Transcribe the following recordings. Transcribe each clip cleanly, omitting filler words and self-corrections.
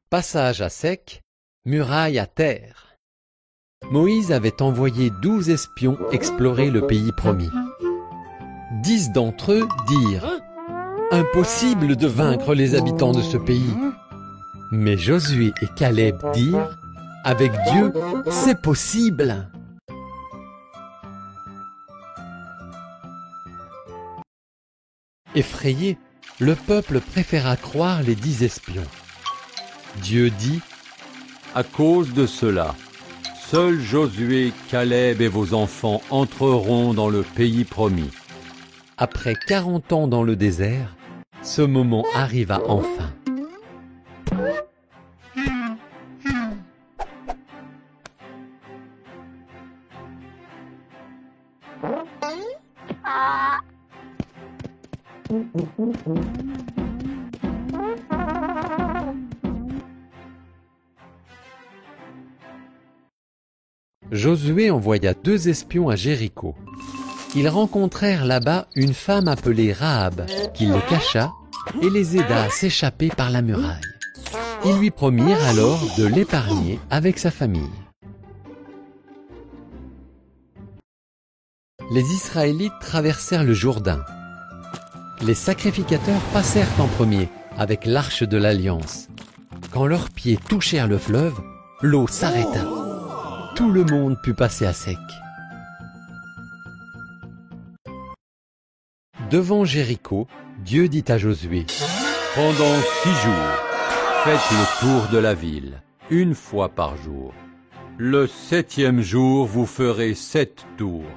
Passage à sec, muraille à terre. Moïse avait envoyé 12 espions explorer le pays promis. 10 d'entre eux dirent « Impossible de vaincre les habitants de ce pays ». Mais Josué et Caleb dirent « Avec Dieu, c'est possible ». Effrayé, le peuple préféra croire les 10 espions. Dieu dit « À cause de cela, seuls Josué, Caleb et vos enfants entreront dans le pays promis. » Après 40 ans dans le désert, ce moment arriva enfin. Josué envoya 2 espions à Jéricho. Ils rencontrèrent là-bas une femme appelée Rahab, qui les cacha et les aida à s'échapper par la muraille. Ils lui promirent alors de l'épargner avec sa famille. Les Israélites traversèrent le Jourdain. Les sacrificateurs passèrent en premier avec l'arche de l'Alliance. Quand leurs pieds touchèrent le fleuve, l'eau s'arrêta. Tout le monde put passer à sec. Devant Jéricho, Dieu dit à Josué « Pendant 6 jours, faites le tour de la ville, 1 fois par jour. Le 7e jour, vous ferez 7 tours.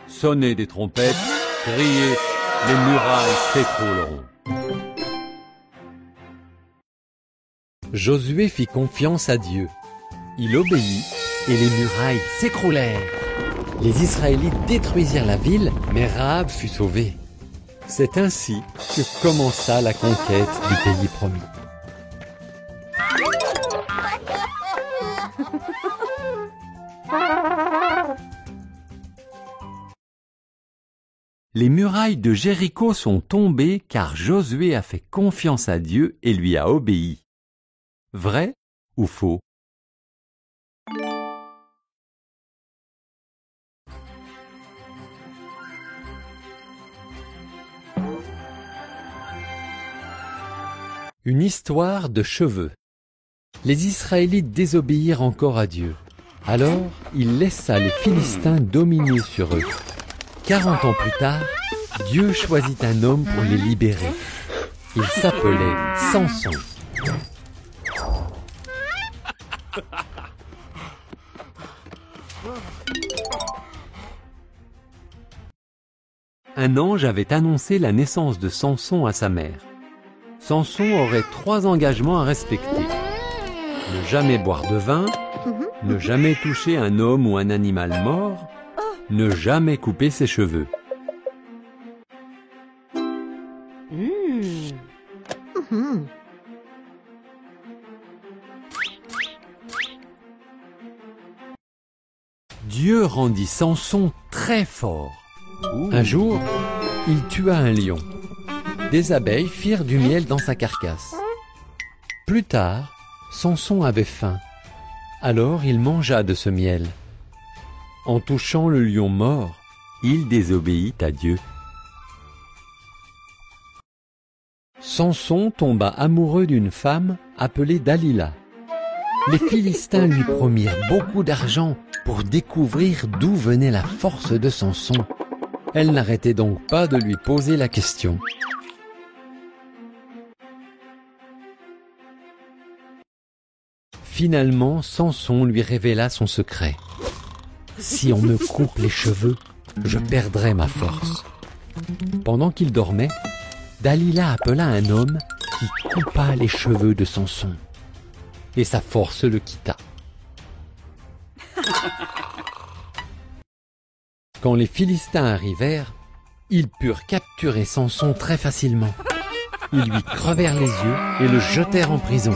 Sonnez des trompettes, criez, les murailles s'écrouleront. » Josué fit confiance à Dieu. Il obéit et les murailles s'écroulèrent. Les Israélites détruisirent la ville, mais Rahab fut sauvée. C'est ainsi que commença la conquête du pays promis. Les murailles de Jéricho sont tombées car Josué a fait confiance à Dieu et lui a obéi. Vrai ou faux? Une histoire de cheveux. Les Israélites désobéirent encore à Dieu. Alors, il laissa les Philistins dominer sur eux. 40 ans plus tard, Dieu choisit un homme pour les libérer. Il s'appelait Samson. Un ange avait annoncé la naissance de Samson à sa mère. Samson aurait 3 engagements à respecter. Ne jamais boire de vin, ne jamais toucher un homme ou un animal mort, ne jamais couper ses cheveux. Dieu rendit Samson très fort. Un jour, il tua un lion. Des abeilles firent du miel dans sa carcasse. Plus tard, Samson avait faim. Alors il mangea de ce miel. En touchant le lion mort, il désobéit à Dieu. Samson tomba amoureux d'une femme appelée Dalila. Les Philistins lui promirent beaucoup d'argent pour découvrir d'où venait la force de Samson. Elle n'arrêtait donc pas de lui poser la question. Finalement, Samson lui révéla son secret. « Si on me coupe les cheveux, je perdrai ma force. » Pendant qu'il dormait, Dalila appela un homme qui coupa les cheveux de Samson. Et sa force le quitta. Quand les Philistins arrivèrent, ils purent capturer Samson très facilement. Ils lui crevèrent les yeux et le jetèrent en prison.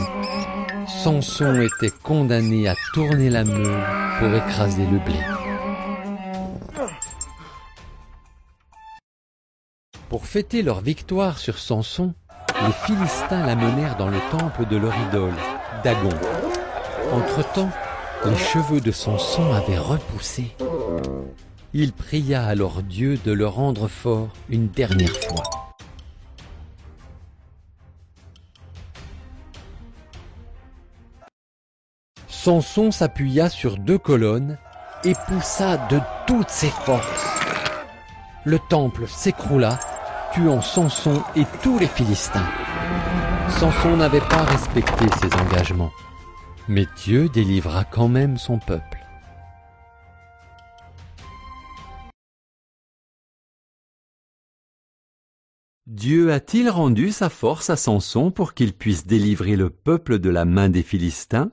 Samson était condamné à tourner la meule pour écraser le blé. Pour fêter leur victoire sur Samson, les Philistins l'amenèrent dans le temple de leur idole, Dagon. Entre-temps, les cheveux de Samson avaient repoussé. Il pria alors Dieu de le rendre fort une dernière fois. Samson s'appuya sur 2 colonnes et poussa de toutes ses forces. Le temple s'écroula, tuant Samson et tous les Philistins. Samson n'avait pas respecté ses engagements, mais Dieu délivra quand même son peuple. Dieu a-t-il rendu sa force à Samson pour qu'il puisse délivrer le peuple de la main des Philistins?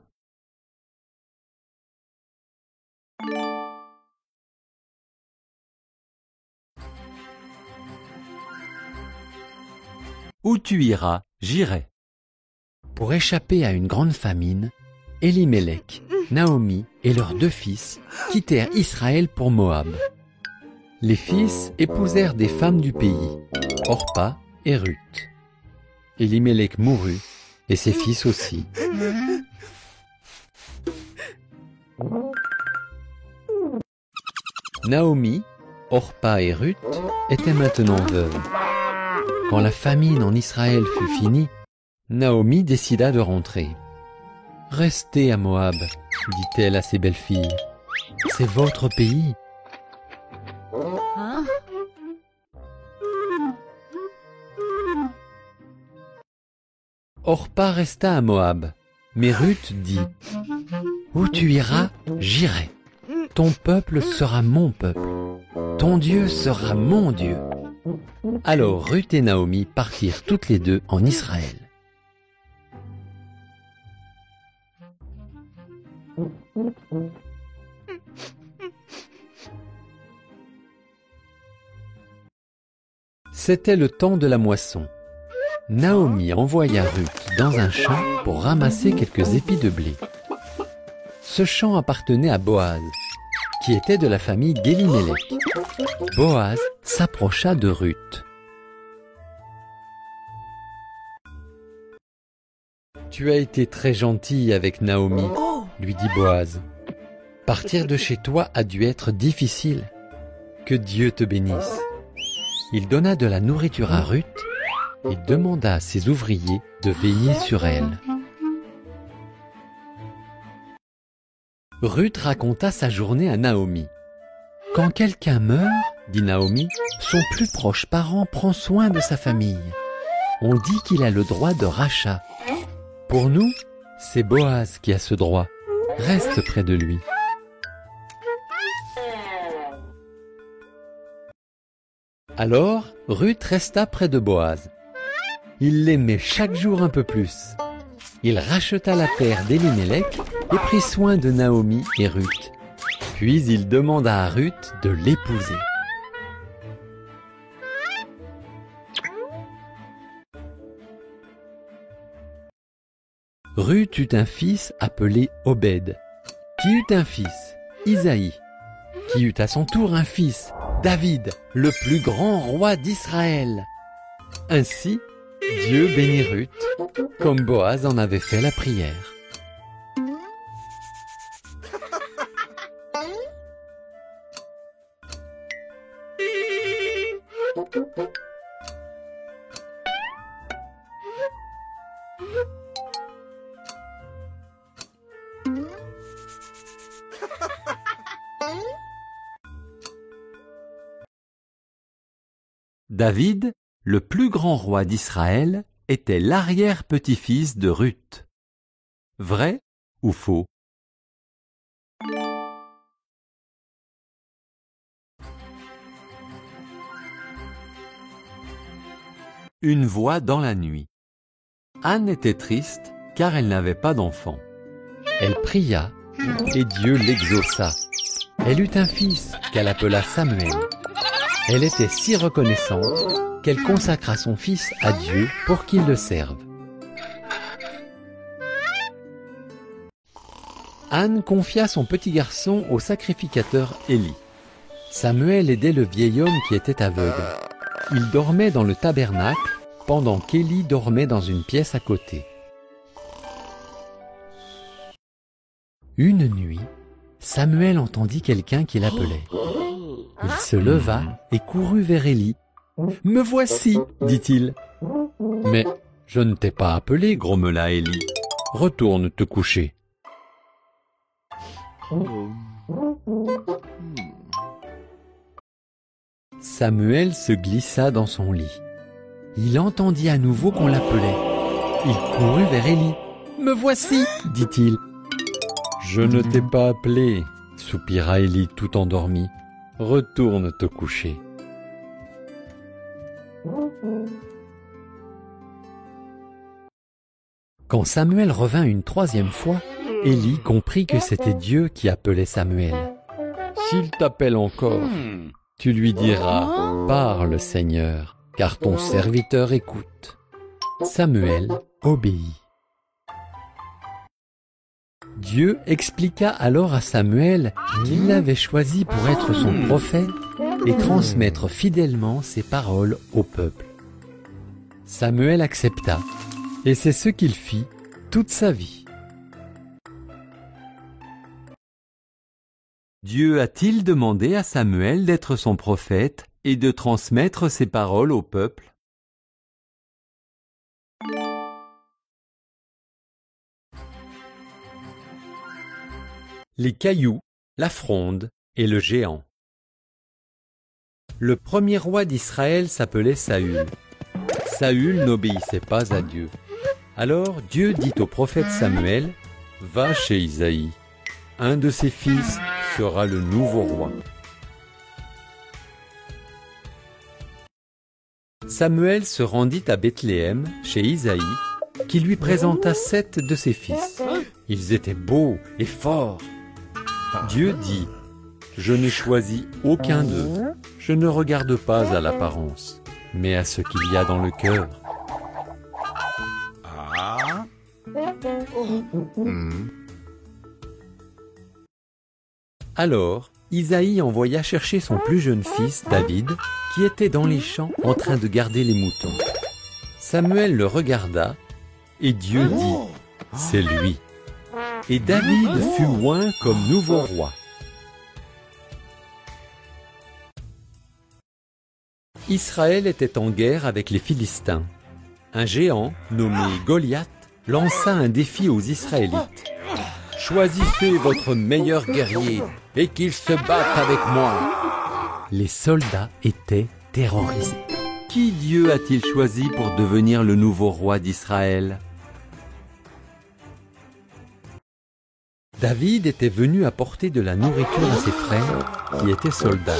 Où tu iras, j'irai. Pour échapper à une grande famine, Élimélec, Naomi et leurs 2 fils quittèrent Israël pour Moab. Les fils épousèrent des femmes du pays, Orpa et Ruth. Élimélec mourut, et ses fils aussi. Naomi, Orpa et Ruth étaient maintenant veuves. Quand la famine en Israël fut finie, Naomi décida de rentrer. « Restez à Moab, dit-elle à ses belles-filles. C'est votre pays. » Orpa resta à Moab, mais Ruth dit « Où tu iras, j'irai. Ton peuple sera mon peuple. Ton Dieu sera mon Dieu. » Alors Ruth et Naomi partirent toutes les 2 en Israël. C'était le temps de la moisson. Naomi envoya Ruth dans un champ pour ramasser quelques épis de blé. Ce champ appartenait à Boaz, qui était de la famille d'Élimélec. Boaz s'approcha de Ruth. « Tu as été très gentille avec Naomi, » lui dit Boaz. « Partir de chez toi a dû être difficile. Que Dieu te bénisse. » Il donna de la nourriture à Ruth et demanda à ses ouvriers de veiller sur elle. Ruth raconta sa journée à Naomi. « Quand quelqu'un meurt, dit Naomi, son plus proche parent prend soin de sa famille. On dit qu'il a le droit de rachat. Pour nous, c'est Boaz qui a ce droit. Reste près de lui. » Alors, Ruth resta près de Boaz. Il l'aimait chaque jour un peu plus. Il racheta la terre d'Élimélec et prit soin de Naomi et Ruth. Puis il demanda à Ruth de l'épouser. Ruth eut un fils appelé Obed, qui eut un fils, Isaïe, qui eut à son tour un fils, David, le plus grand roi d'Israël. Ainsi, Dieu bénit Ruth, comme Boaz en avait fait la prière. David, le plus grand roi d'Israël, était l'arrière-petit-fils de Ruth. Vrai ou faux? Une voix dans la nuit. Anne était triste car elle n'avait pas d'enfant. Elle pria et Dieu l'exauça. Elle eut un fils qu'elle appela Samuel. Elle était si reconnaissante qu'elle consacra son fils à Dieu pour qu'il le serve. Anne confia son petit garçon au sacrificateur Élie. Samuel aidait le vieil homme qui était aveugle. Il dormait dans le tabernacle pendant qu'Élie dormait dans une pièce à côté. Une nuit, Samuel entendit quelqu'un qui l'appelait. Il se leva et courut vers Élie. « Me voici, dit-il. »« Mais je ne t'ai pas appelé, grommela Élie. Retourne te coucher. » Samuel se glissa dans son lit. Il entendit à nouveau qu'on l'appelait. Il courut vers Élie. « Me voici, dit-il. »« Je ne t'ai pas appelé, soupira Élie tout endormi. Retourne te coucher. » Quand Samuel revint une troisième fois, Élie comprit que c'était Dieu qui appelait Samuel. « S'il t'appelle encore, tu lui diras, parle Seigneur, car ton serviteur écoute. » Samuel obéit. Dieu expliqua alors à Samuel qu'il l'avait choisi pour être son prophète et transmettre fidèlement ses paroles au peuple. Samuel accepta, et c'est ce qu'il fit toute sa vie. Dieu a-t-il demandé à Samuel d'être son prophète et de transmettre ses paroles au peuple? Les cailloux, la fronde et le géant. Le premier roi d'Israël s'appelait Saül. Saül n'obéissait pas à Dieu. Alors Dieu dit au prophète Samuel, « Va chez Isaïe. Un de ses fils sera le nouveau roi. » Samuel se rendit à Bethléem, chez Isaïe, qui lui présenta 7 de ses fils. Ils étaient beaux et forts. Dieu dit, « Je n'ai choisi aucun d'eux. Je ne regarde pas à l'apparence, mais à ce qu'il y a dans le cœur. » Alors, Isaïe envoya chercher son plus jeune fils, David, qui était dans les champs en train de garder les moutons. Samuel le regarda, et Dieu dit, « C'est lui. » Et David fut oint comme nouveau roi. Israël était en guerre avec les Philistins. Un géant, nommé Goliath, lança un défi aux Israélites. « Choisissez votre meilleur guerrier et qu'il se batte avec moi. » Les soldats étaient terrorisés. Qui Dieu a-t-il choisi pour devenir le nouveau roi d'Israël? David était venu apporter de la nourriture à ses frères, qui étaient soldats.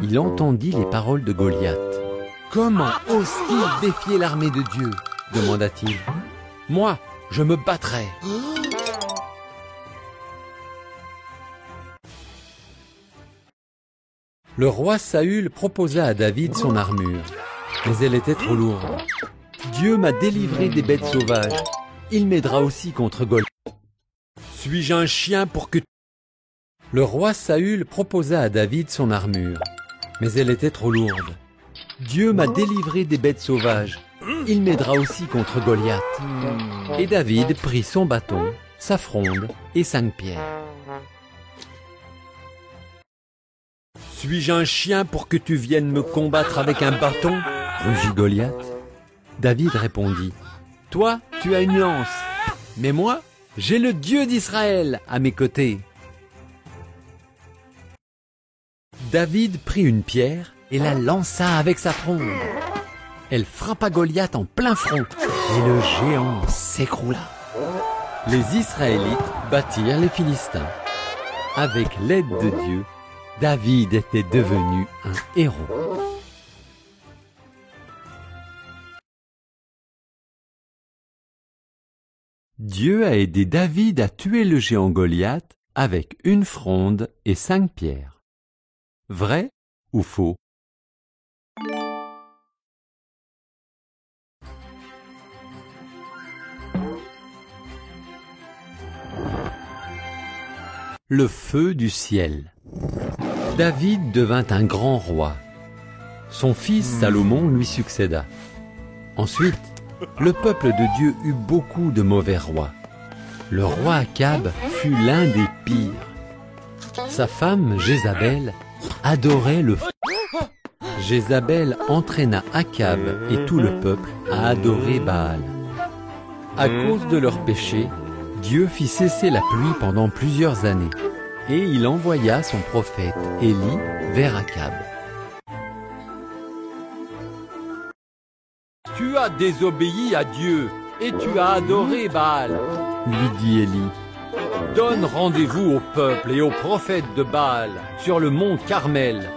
Il entendit les paroles de Goliath. « Comment ose-t-il défier l'armée de Dieu ?» demanda-t-il. « Moi, je me battrai. » Le roi Saül proposa à David son armure, mais elle était trop lourde. « Dieu m'a délivré des bêtes sauvages. Il m'aidera aussi contre Goliath. » Suis-je un chien pour que... Le roi Saül proposa à David son armure, mais elle était trop lourde. Dieu m'a délivré des bêtes sauvages. Il m'aidera aussi contre Goliath. Et David prit son bâton, sa fronde et 5 pierres. Suis-je un chien pour que tu viennes me combattre avec un bâton? Rugit Goliath. David répondit, toi, tu as une lance, mais moi, j'ai le Dieu d'Israël à mes côtés. David prit une pierre et la lança avec sa fronde. Elle frappa Goliath en plein front et le géant s'écroula. Les Israélites battirent les Philistins. Avec l'aide de Dieu, David était devenu un héros. Dieu a aidé David à tuer le géant Goliath avec une fronde et 5 pierres. Vrai ou faux? Le feu du ciel. David devint un grand roi. Son fils Salomon lui succéda. Ensuite, le peuple de Dieu eut beaucoup de mauvais rois. le roi Akab fut l'un des pires. Sa femme, Jézabel, adorait le feu. Jézabel entraîna Akab et tout le peuple à adorer Baal. À cause de leur péché, Dieu fit cesser la pluie pendant plusieurs années, et il envoya son prophète Élie vers Akab. « Tu as désobéi à Dieu et tu as adoré Baal, Lui dit Élie. Donne rendez-vous au peuple et aux prophètes de Baal sur le mont Carmel.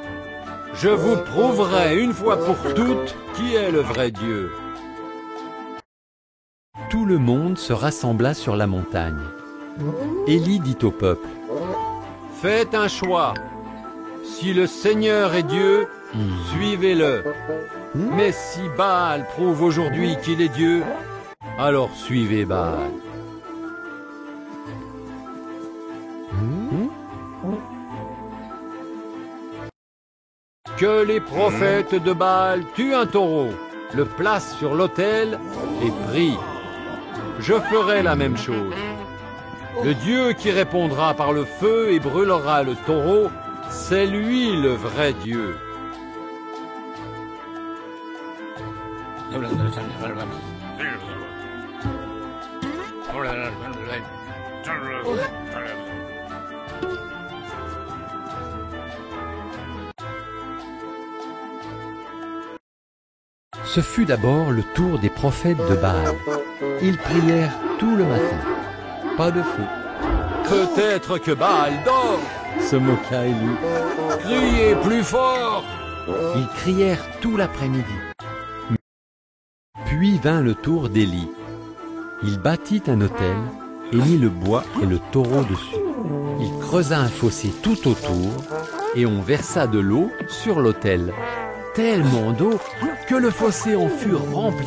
Je vous prouverai une fois pour toutes qui est le vrai Dieu. » Tout le monde se rassembla sur la montagne. Élie dit au peuple: « Faites un choix. Si le Seigneur est Dieu, suivez-le. Mais si Baal prouve aujourd'hui qu'il est Dieu, alors suivez Baal. » Que les prophètes de Baal tuent un taureau, le placent sur l'autel et prient. Je ferai la même chose. Le Dieu qui répondra par le feu et brûlera le taureau, c'est lui le vrai Dieu. Ce fut d'abord le tour des prophètes de Baal. Ils prièrent tout le matin. Pas de feu. Peut-être que Baal dort. Se moqua Élie. Criez plus fort. Ils crièrent tout l'après-midi. Puis vint le tour d'Élie. Il bâtit un autel et mit le bois et le taureau dessus. Il creusa un fossé tout autour et on versa de l'eau sur l'autel. Tellement d'eau que le fossé en fut rempli.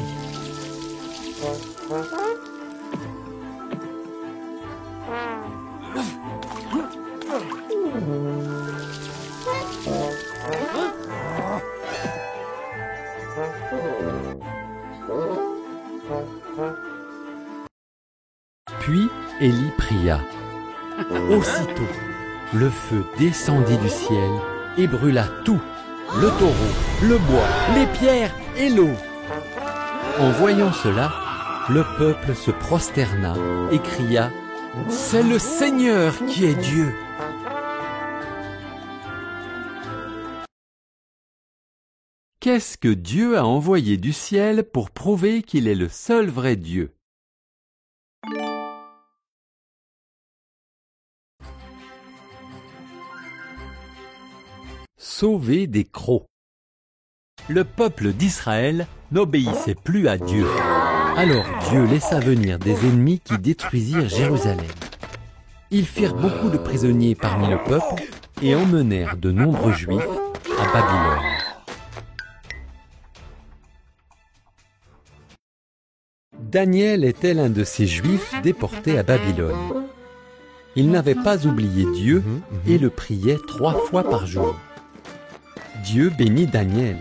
Puis Élie pria. Aussitôt, le feu descendit du ciel et brûla tout, le taureau, le bois, les pierres et l'eau. En voyant cela, le peuple se prosterna et cria: « C'est le Seigneur qui est Dieu !» Qu'est-ce que Dieu a envoyé du ciel pour prouver qu'il est le seul vrai Dieu? Sauver des crocs. Le peuple d'Israël n'obéissait plus à Dieu. Alors Dieu laissa venir des ennemis qui détruisirent Jérusalem. Ils firent beaucoup de prisonniers parmi le peuple et emmenèrent de nombreux Juifs à Babylone. Daniel était l'un de ces Juifs déportés à Babylone. Il n'avait pas oublié Dieu et le priait 3 fois par jour. Dieu bénit Daniel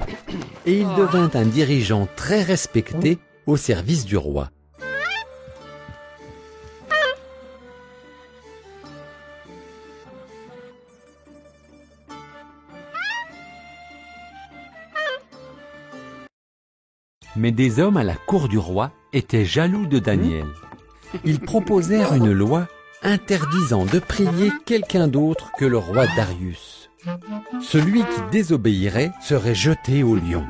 et il devint un dirigeant très respecté au service du roi. Mais des hommes à la cour du roi étaient jaloux de Daniel. Ils proposèrent une loi interdisant de prier quelqu'un d'autre que le roi Darius. Celui qui désobéirait serait jeté au lion.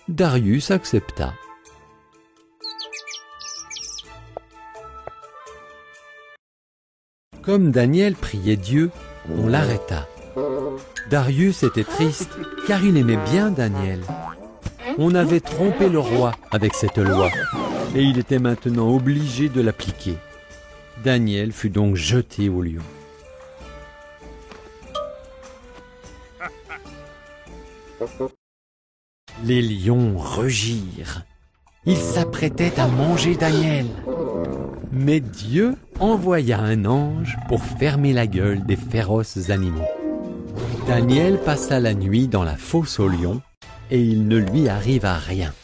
Darius accepta. Comme Daniel priait Dieu, on l'arrêta. Darius était triste car il aimait bien Daniel. On avait trompé le roi avec cette loi et il était maintenant obligé de l'appliquer. Daniel fut donc jeté au lion. Les lions rugirent. Ils s'apprêtaient à manger Daniel. Mais Dieu envoya un ange pour fermer la gueule des féroces animaux. Daniel passa la nuit dans la fosse aux lions et il ne lui arriva rien.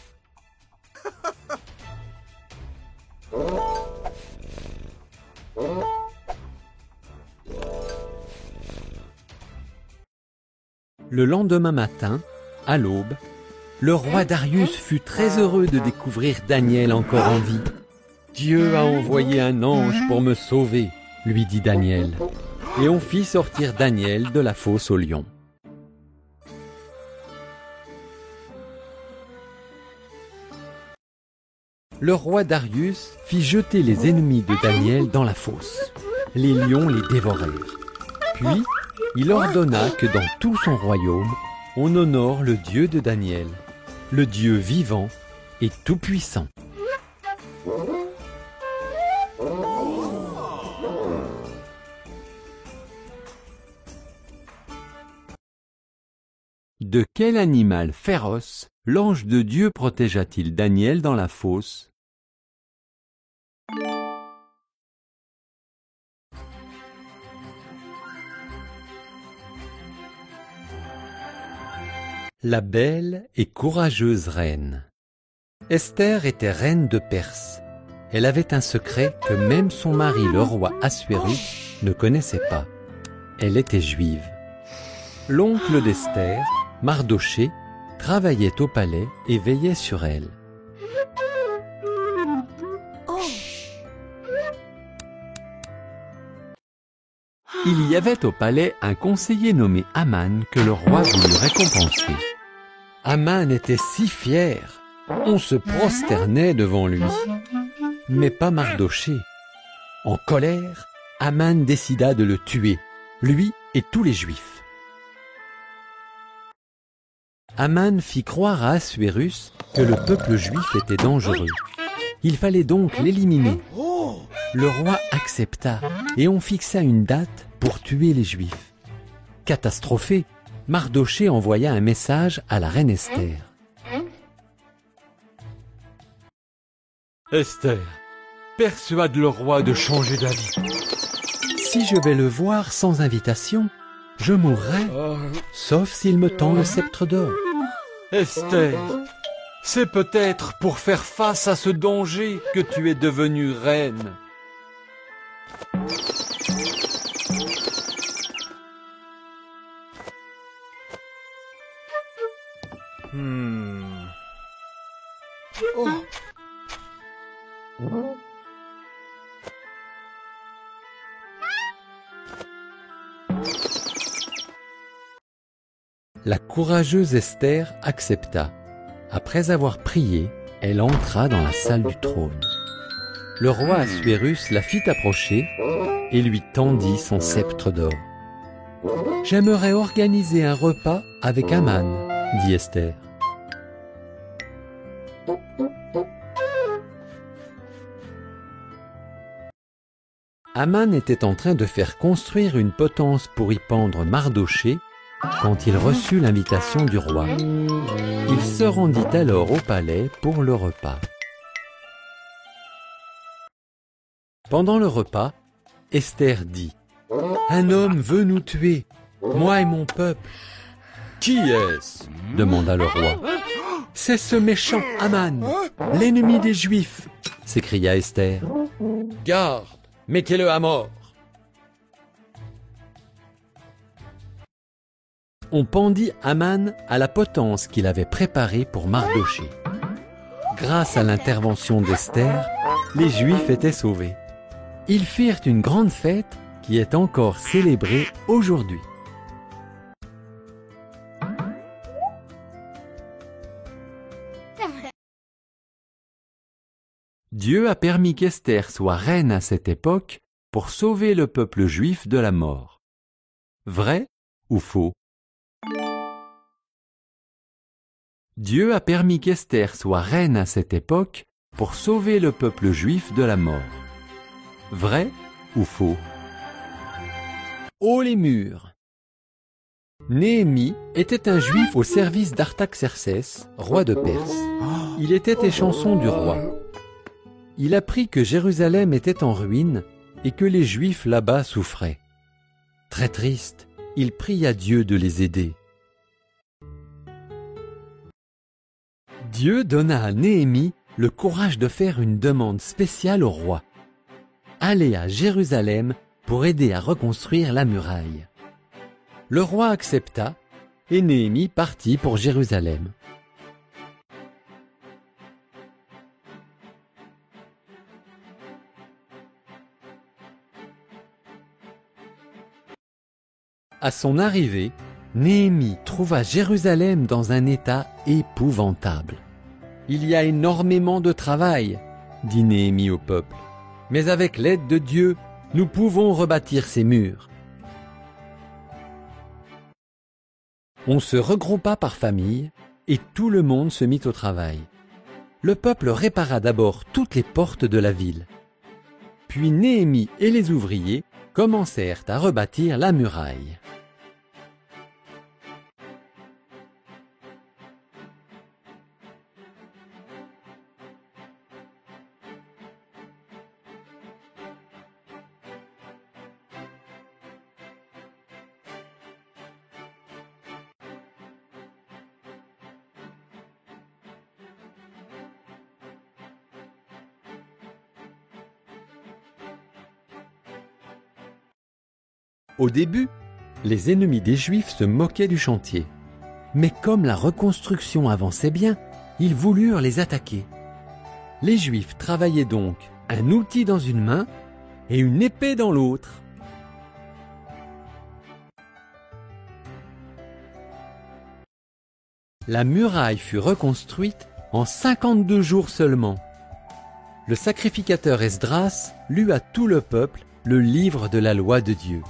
Le lendemain matin, à l'aube, le roi Darius fut très heureux de découvrir Daniel encore en vie. « Dieu a envoyé un ange pour me sauver », lui dit Daniel, et on fit sortir Daniel de la fosse aux lions. Le roi Darius fit jeter les ennemis de Daniel dans la fosse. Les lions les dévorèrent. Puis, il ordonna que dans tout son royaume, on honore le Dieu de Daniel, le Dieu vivant et tout-puissant. De quel animal féroce l'ange de Dieu protégea-t-il Daniel dans la fosse? La belle et courageuse reine. Esther était reine de Perse. Elle avait un secret que même son mari, le roi Assuérus, ne connaissait pas. Elle était juive. L'oncle d'Esther, Mardoché, travaillait au palais et veillait sur elle. Il y avait au palais un conseiller nommé Aman que le roi voulut récompenser. Aman était si fier, on se prosternait devant lui. Mais pas Mardoché. En colère, Aman décida de le tuer, lui et tous les Juifs. Aman fit croire à Assuérus que le peuple juif était dangereux. Il fallait donc l'éliminer. Le roi accepta et on fixa une date pour tuer les Juifs. Catastrophé, Mardoché envoya un message à la reine Esther. Esther, persuade le roi de changer d'avis. Si je vais le voir sans invitation, je mourrai, sauf s'il me tend le sceptre d'or. Esther, c'est peut-être pour faire face à ce danger que tu es devenue reine. La courageuse Esther accepta. Après avoir prié, elle entra dans la salle du trône. Le roi Assuérus la fit approcher et lui tendit son sceptre d'or. « J'aimerais organiser un repas avec Aman, » dit Esther. Aman était en train de faire construire une potence pour y pendre Mardoché quand il reçut l'invitation du roi. Il se rendit alors au palais pour le repas. Pendant le repas, Esther dit « Un homme veut nous tuer, moi et mon peuple. »« Qui est-ce » demanda le roi. « C'est ce méchant Aman, l'ennemi des Juifs » s'écria Esther. « Garde, mettez-le à mort !» On pendit Aman à la potence qu'il avait préparée pour Mardoché. Grâce à l'intervention d'Esther, les Juifs étaient sauvés. Ils firent une grande fête qui est encore célébrée aujourd'hui. Dieu a permis qu'Esther soit reine à cette époque pour sauver le peuple juif de la mort. Vrai ou faux? Dieu a permis qu'Esther soit reine à cette époque pour sauver le peuple juif de la mort. Vrai ou faux? Haut les murs. Néhémie était un juif au service d'Artaxercès, roi de Perse. Il était échanson du roi. Il apprit que Jérusalem était en ruine et que les Juifs là-bas souffraient. Très triste, il pria Dieu de les aider. Dieu donna à Néhémie le courage de faire une demande spéciale au roi. Aller à Jérusalem pour aider à reconstruire la muraille. Le roi accepta et Néhémie partit pour Jérusalem. À son arrivée, Néhémie trouva Jérusalem dans un état épouvantable. « Il y a énormément de travail, » dit Néhémie au peuple, « mais avec l'aide de Dieu, nous pouvons rebâtir ces murs. » On se regroupa par famille et tout le monde se mit au travail. Le peuple répara d'abord toutes les portes de la ville. Puis Néhémie et les ouvriers commencèrent à rebâtir la muraille. Au début, les ennemis des Juifs se moquaient du chantier. Mais comme la reconstruction avançait bien, ils voulurent les attaquer. Les Juifs travaillaient donc un outil dans une main et une épée dans l'autre. La muraille fut reconstruite en 52 jours seulement. Le sacrificateur Esdras lut à tout le peuple le livre de la loi de Dieu.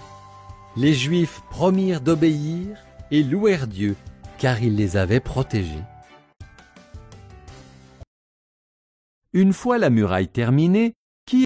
Les Juifs promirent d'obéir et louèrent Dieu, car il les avait protégés. Une fois la muraille terminée,